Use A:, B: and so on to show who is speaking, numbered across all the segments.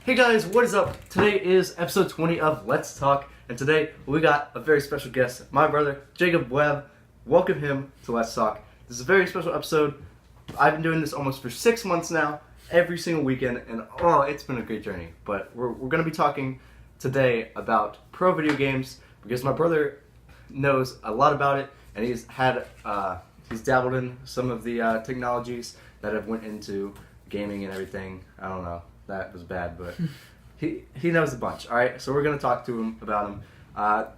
A: Hey guys, what is up? Today is episode 20 of Let's Talk, and today we got a very special guest, my brother, Jacob Webb. Welcome him to Let's Talk. This is a very special episode. I've been doing this almost for 6 months now, every single weekend, and it's been a great journey. But we're going to be talking today about pro video games, because my brother knows a lot about it, and he's dabbled in some of the technologies that have went into gaming and everything. I don't know. That was bad, but he knows a bunch. All right, so we're gonna talk to him about him.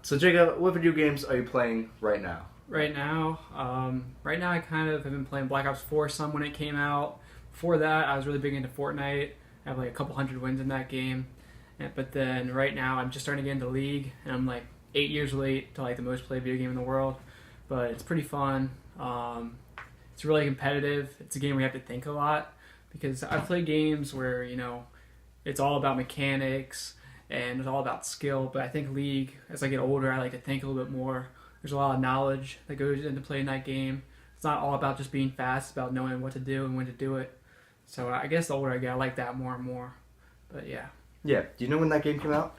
A: So Jacob, what video games are you playing right now?
B: Right now, I kind of have been playing Black Ops 4 some when it came out. Before that, I was really big into Fortnite. I have like a couple hundred wins in that game. But then right now, I'm just starting to get into League, and I'm like 8 years late to like the most played video game in the world. But it's pretty fun. It's really competitive. It's a game where you have to think a lot. Because I've played games where, it's all about mechanics and it's all about skill. But I think League, as I get older, I like to think a little bit more. There's a lot of knowledge that goes into playing that game. It's not all about just being fast. It's about knowing what to do and when to do it. So I guess the older I get, I like that more and more. But yeah.
A: Yeah. Do you know when that game came out?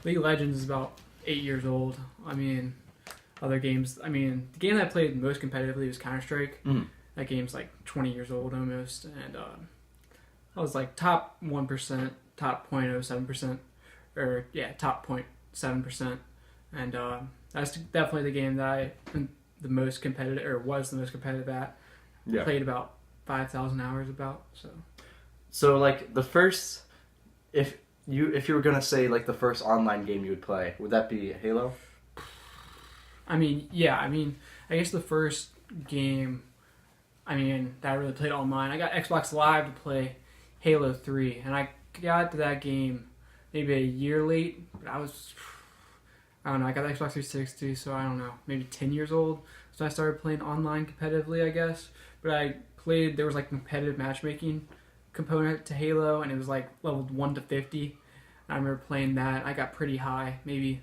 B: League of Legends is about 8 years old. Other games. the game that I played most competitively was Counter-Strike. Mm. That game's like 20 years old almost, and I was like top 1%, top 0.07%, top 0.7%, and that's definitely the game that I am the most competitive, or was the most competitive at. Yeah. Played about 5,000 hours
A: So like the first, if you were gonna say like the first online game you would play, would that be Halo?
B: I guess the first game that I really played online. I got Xbox Live to play Halo 3, and I got to that game maybe a year late, but I don't know, I got the Xbox 360, so I don't know, maybe 10 years old, so I started playing online competitively, I guess. But there was like competitive matchmaking component to Halo, and it was like leveled 1 to 50, and I remember playing that. I got pretty high, maybe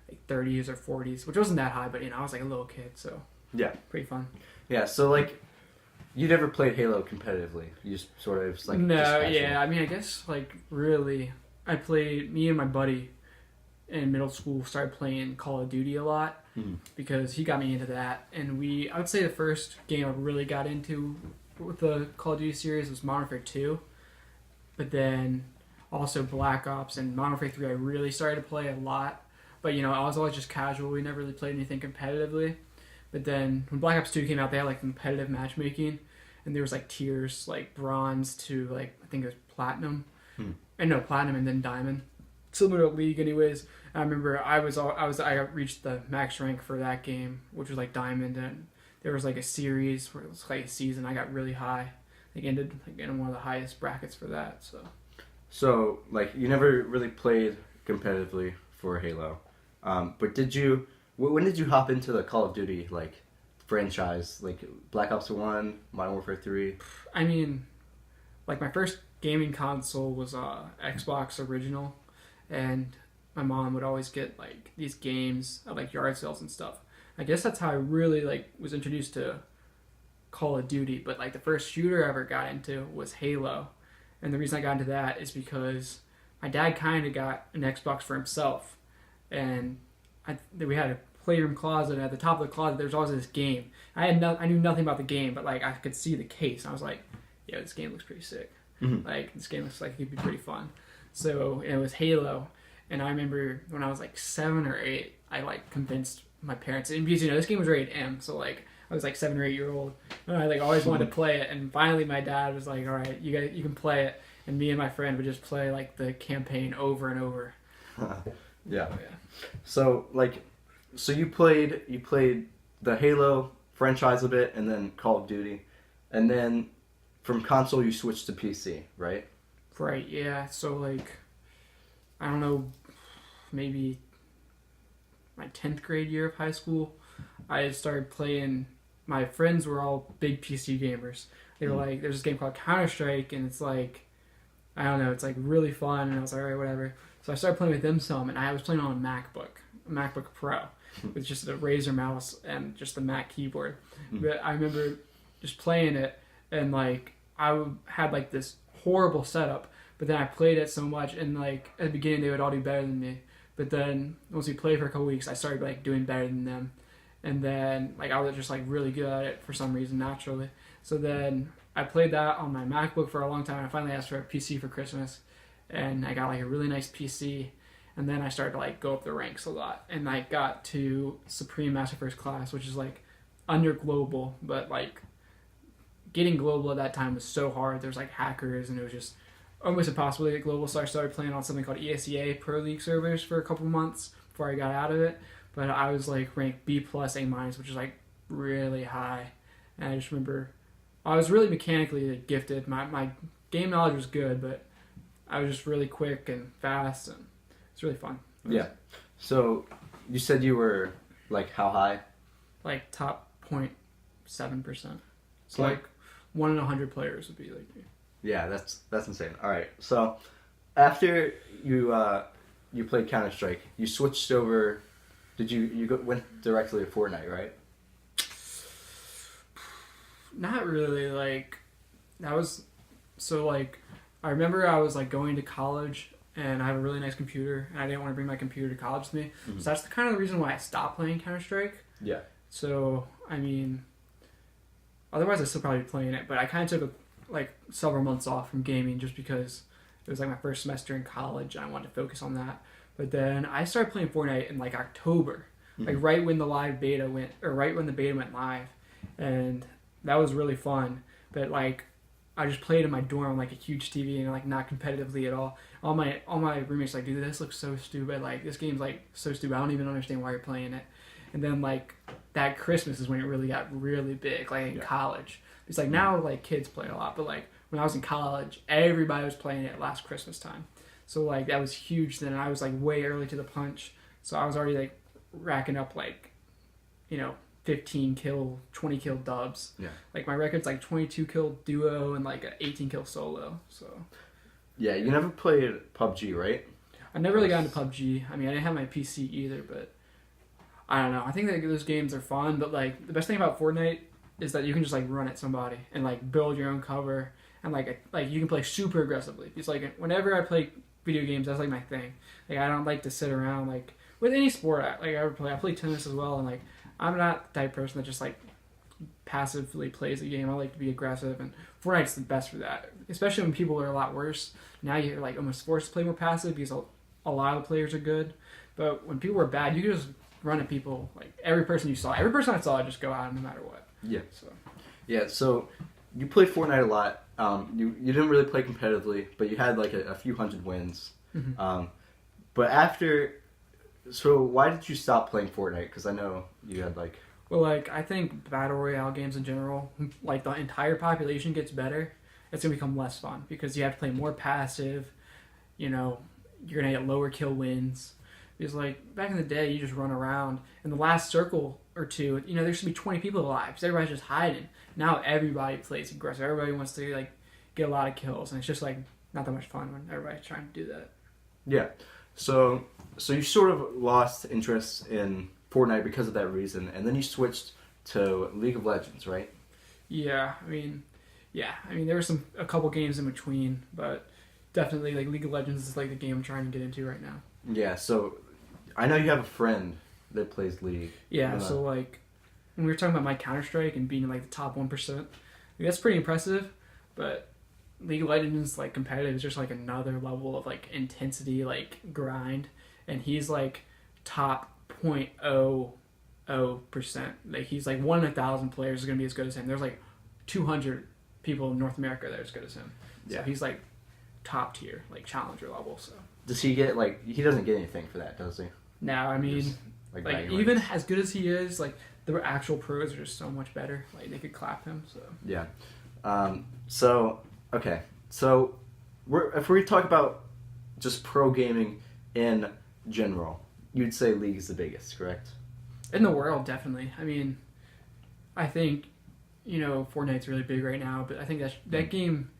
B: like 30s or 40s, which wasn't that high, but I was like a little kid, so yeah, pretty fun.
A: Yeah, so like, you never played Halo competitively. You just sort of like
B: I guess like really, me and my buddy in middle school started playing Call of Duty a lot because he got me into that, and I would say the first game I really got into with the Call of Duty series was Modern Warfare 2, but then also Black Ops and Modern Warfare 3 I really started to play a lot, but I was always just casual. We never really played anything competitively. But then when Black Ops 2 came out, they had like competitive matchmaking, and there was like tiers, like bronze to like I think it was platinum, platinum and then diamond, similar to League, anyways. And I remember I reached the max rank for that game, which was like diamond, and there was like a series where it was like a season. I got really high, like ended like in one of the highest brackets for that.
A: So like you never really played competitively for Halo, but did you? When did you hop into the Call of Duty like franchise, like Black Ops 1, Modern Warfare 3?
B: Like my first gaming console was Xbox original, and my mom would always get like these games at like yard sales and stuff. I guess that's how I really like was introduced to Call of Duty. But like the first shooter I ever got into was Halo, and the reason I got into that is because my dad kind of got an Xbox for himself, and we had a playroom closet, and at the top of the closet there was always this game. I knew nothing about the game, but like I could see the case, and I was like, yeah, this game looks pretty sick. Mm-hmm. Like this game looks like it could be pretty fun. So it was Halo, and I remember when I was like 7 or 8, I like convinced my parents, and because this game was rated M, so like I was like 7 or 8 year old, and I like always wanted to play it, and finally my dad was like, all right, you can play it, and me and my friend would just play like the campaign over and over.
A: Yeah. So you played the Halo franchise a bit, and then Call of Duty, and then from console you switched to PC, right?
B: Right. Yeah. So like, I don't know, maybe my 10th grade year of high school, I started playing. My friends were all big PC gamers. They were like, there's this game called Counter-Strike, and it's like, I don't know, it's like really fun, and I was like, all right, whatever. So I started playing with them some, and I was playing on a MacBook Pro, with just a Razer mouse and just the Mac keyboard. But I remember just playing it, and like I had like this horrible setup, But then I played it so much, and like at the beginning they would all do better than me. But then once we played for a couple weeks, I started like doing better than them, and then like I was just like really good at it for some reason naturally. So then I played that on my MacBook for a long time. I finally asked for a PC for Christmas, and I got like a really nice PC. And then I started to like go up the ranks a lot, and I got to Supreme Master First Class, which is like under global, but like getting global at that time was so hard. There's like hackers, and it was just almost impossible to get global. So I started playing on something called ESEA Pro League servers for a couple months before I got out of it. But I was like ranked B plus A minus, which is like really high. And I just remember I was really mechanically gifted. My game knowledge was good, but I was just really quick and fast, and it's really fun.
A: Yeah. So you said you were like how high?
B: Like top 0.7%. So
A: Point-
B: like 1 in 100 players would be like me.
A: Yeah, that's insane. All right. So after you played Counter-Strike, you switched over. Did went directly to Fortnite, right?
B: Not really. Like that was so like I remember I was like going to college, and I have a really nice computer, and I didn't want to bring my computer to college with me.
A: Mm-hmm.
B: So that's kind of the reason why I stopped playing Counter-Strike.
A: Yeah.
B: So I mean, otherwise I still probably be playing it, but I kind of took like several months off from gaming just because it was like my first semester in college, and I wanted to focus on that. But then I started playing Fortnite in like October, like right when the beta went live, and that was really fun. But like I just played in my dorm on like a huge TV and like not competitively at all. All my roommates like, dude, this looks so stupid. Like this game's like so stupid. I don't even understand why you're playing it. And then like that Christmas is when it really got really big, like in college. It's like now like kids play a lot, but like when I was in college, everybody was playing it last Christmas time. So like that was huge then. I was like way early to the punch. So I was already like racking up like, 15 kill, 20 kill dubs.
A: Yeah.
B: Like my record's like 22 kill duo and like an 18 kill solo. So
A: Yeah, you never played PUBG, right?
B: I never really got into PUBG. I mean, I didn't have my PC either, but I don't know. I think that those games are fun, but like the best thing about Fortnite is that you can just like run at somebody and like build your own cover, and like you can play super aggressively. It's like whenever I play video games, that's like my thing. Like I don't like to sit around like with any sport I ever play. I play tennis as well, and like I'm not the type of person that just like passively plays the game. I like to be aggressive, and Fortnite's the best for that. Especially when people are a lot worse. Now you're like almost forced to play more passive because a lot of the players are good. But when people are bad, you can just run at people. Like every person I saw, I just go out no matter what.
A: Yeah.
B: So
A: Yeah. So you played Fortnite a lot. You didn't really play competitively, but you had like a few hundred wins.
B: Mm-hmm.
A: But after, so why did you stop playing Fortnite? Because I know you had like.
B: Well, like I think battle royale games in general, like the entire population gets better, it's gonna become less fun because you have to play more passive. You're gonna get lower kill wins. Because like back in the day, you just run around in the last circle or two. There should be 20 people alive because everybody's just hiding. Now everybody plays aggressive. Everybody wants to like get a lot of kills, and it's just like not that much fun when everybody's trying to do that.
A: Yeah. So you sort of lost interest in Fortnite because of that reason, and then you switched to League of Legends, right?
B: Yeah, I mean, there were a couple games in between, but definitely like League of Legends is like the game I'm trying to get into right now.
A: Yeah. So I know you have a friend that plays League.
B: Yeah. So like when we were talking about my Counter-Strike and being in like the top 1%, that's pretty impressive. But League of Legends like competitive is just like another level of like intensity, like grind, and he's like top 0.00%. Like he's like 1 in 1,000 players is gonna be as good as him. There's like 200 people in North America that are as good as him. So
A: Yeah.
B: he's like top tier, like challenger level. So
A: Does he get he doesn't get anything for that, does he?
B: now, I mean,
A: Just,
B: like even as good as he is, like the actual pros are just so much better. Like they could clap him. So
A: Yeah. Okay. So if we talk about just pro gaming in general, you'd say League is the biggest, correct?
B: in the world, definitely. I mean, I think Fortnite's really big right now, but I think that game,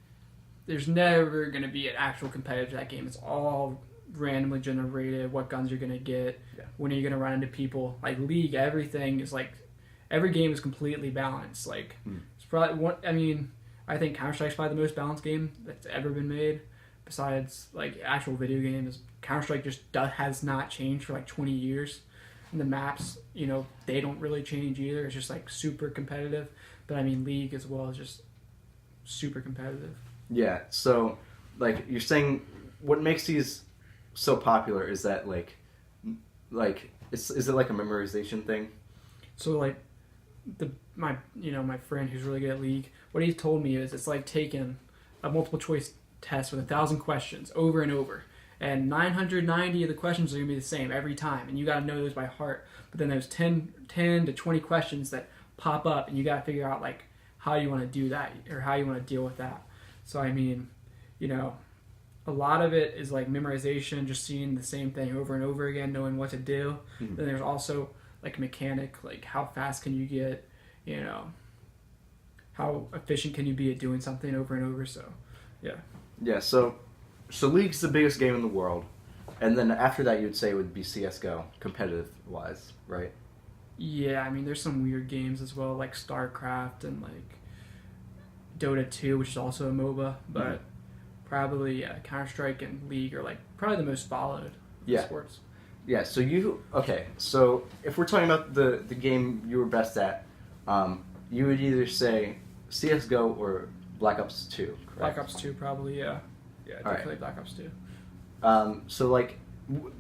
B: there's never going to be an actual competitor to that game. It's all randomly generated, what guns you're going to get, when are you going to run into people. Like League, everything is like, every game is completely balanced. Like, it's probably I think Counter-Strike's probably the most balanced game that's ever been made. besides like actual video games, Counter-Strike just has not changed for like 20 years. And the maps, they don't really change either. It's just like super competitive. But I mean, League as well is just super competitive.
A: Yeah. So, like you're saying, what makes these so popular is that like is it like a memorization thing?
B: So like my friend who's really good at League, what he's told me is it's like taking a multiple choice test with 1,000 questions over and over. And 990 of the questions are going to be the same every time. And you got to know those by heart. But then there's 10 to 20 questions that pop up. And you got to figure out, like, how you want to do that or how you want to deal with that. So, I mean, a lot of it is, like, memorization, just seeing the same thing over and over again, knowing what to do. Mm-hmm. Then there's also, like, mechanic, like, how fast can you get, how efficient can you be at doing something over and over. So, yeah.
A: Yeah, so League's the biggest game in the world, and then after that you'd say it would be CSGO, competitive-wise, right?
B: Yeah, I mean, there's some weird games as well, like StarCraft and, like, Dota 2, which is also a MOBA, but probably Counter-Strike and League are, like, probably the most followed sports.
A: Yeah, so so if we're talking about the game you were best at, you would either say CSGO or Black Ops 2, correct?
B: Black Ops 2, probably, yeah. Yeah, definitely Black Ops 2.
A: So, like,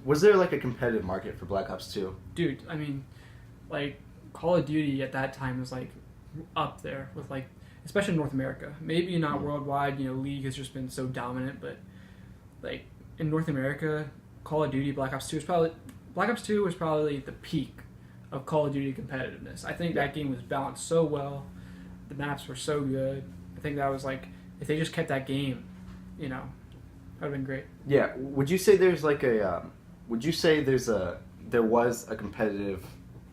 A: was there, like, a competitive market for Black Ops 2?
B: Dude, I mean, like, Call of Duty at that time was, like, up there with, like, especially in North America. Maybe not worldwide, League has just been so dominant, but, like, in North America, Call of Duty Black Ops 2 was probably the peak of Call of Duty competitiveness. I think that game was balanced so well. The maps were so good. I think that was, like, if they just kept that game, that would have been great.
A: Yeah. Would you say there's like there was a competitive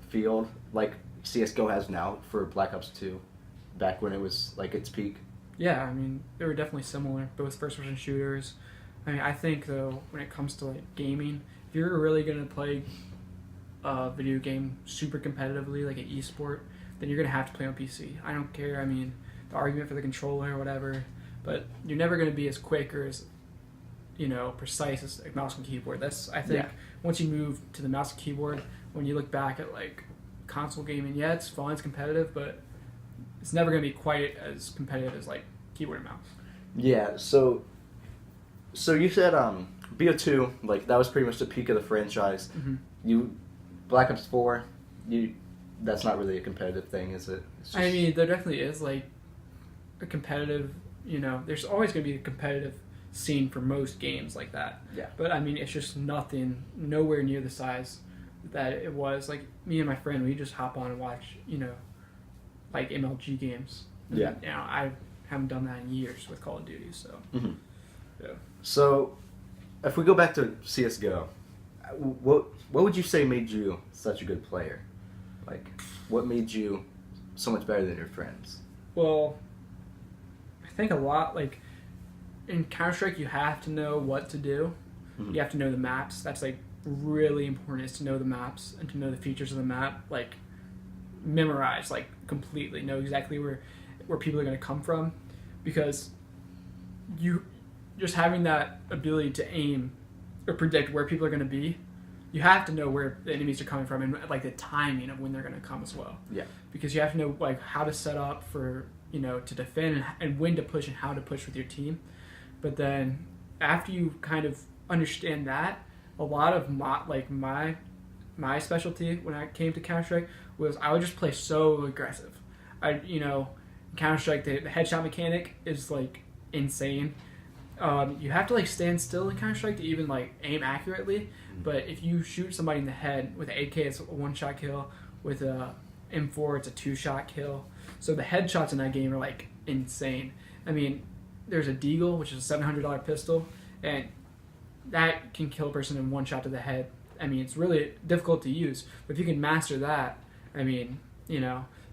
A: field like CSGO has now for Black Ops 2 back when it was like its peak?
B: Yeah, I mean, they were definitely similar, both first-person shooters. I mean, I think, though, when it comes to, like, gaming, if you're really going to play a video game super competitively, like an esport, then you're going to have to play on PC. I don't care, I mean, the argument for the controller or whatever, but you're never going to be as quick or as, precise as like mouse and keyboard. That's, I think, once you move to the mouse and keyboard, when you look back at, like, console gaming, yeah, it's fun, it's competitive, but it's never going to be quite as competitive as, like, keyboard and mouse.
A: Yeah, so you said BO2, like, that was pretty much the peak of the franchise. Mm-hmm. Black Ops 4, that's not really a competitive thing, is it?
B: I mean, there definitely is, like, a competitive, there's always going to be a competitive scene for most games like that.
A: Yeah.
B: But, I mean, it's just nowhere near the size that it was. Like, me and my friend, we just hop on and watch, like, MLG games.
A: Yeah.
B: And, I haven't done that in years with Call of Duty, so.
A: Mm-hmm.
B: Yeah.
A: So, if we go back to CSGO, what would you say made you such a good player? Like, what made you so much better than your friends?
B: Well, I think a lot, like, in Counter-Strike, you have to know what to do. Mm-hmm. You have to know the maps. That's, like, really important, is to know the maps and to know the features of the map. Like, memorize, like, completely. Know exactly where people are going to come from. Because you just having that ability to aim or predict where people are going to be, you have to know where the enemies are coming from and, like, the timing of when they're going to come as well.
A: Yeah. Because
B: you have to know, like, how to set up for, to defend and when to push and how to push with your team. But then after you kind of understand that, a lot of my specialty when I came to Counter-Strike was I would just play so aggressive. Counter-Strike, the headshot mechanic is, like, insane. You have to, like, stand still in Counter-Strike to even, like, aim accurately. But if you shoot somebody in the head with an AK, it's a one-shot kill. With a M4, it's a two-shot kill. So the headshots in that game are, like, insane. I mean, there's a Deagle, which is a $700 pistol, and that can kill a person in one shot to the head. I mean, it's really difficult to use. But if you can master that, I mean,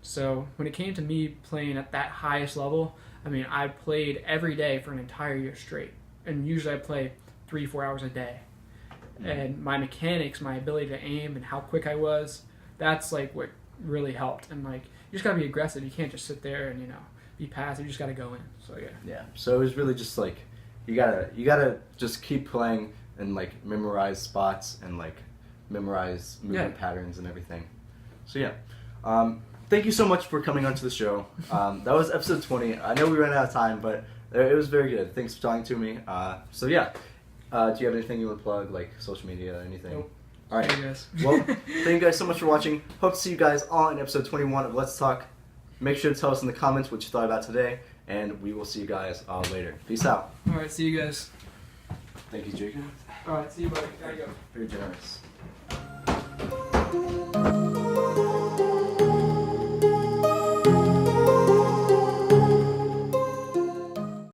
B: So when it came to me playing at that highest level, I mean, I played every day for an entire year straight. And usually I play 3-4 hours a day. Mm-hmm. And my mechanics, my ability to aim and how quick I was, that's, like, what really helped. And, like, you just got to be aggressive. You can't just sit there and, be passive. You just got to go in. So, yeah.
A: Yeah. So it was really just, like, you gotta just keep playing and like memorize spots and like memorize movement patterns and everything. So yeah, thank you so much for coming onto the show. That was episode 20. I know we ran out of time, but it was very good. Thanks for talking to me. So yeah, do you have anything you want to plug, like social media or anything?
B: Nope.
A: All right.
B: Hey, guys.
A: Well, thank you guys so much for watching. Hope to see you guys all in episode 21 of Let's Talk. Make sure to tell us in the comments what you thought about today, and we will see you guys later. Peace out.
B: All right, see you guys.
A: Thank you, Jacob.
B: All right, see you, buddy. Gotta go.
A: Very generous.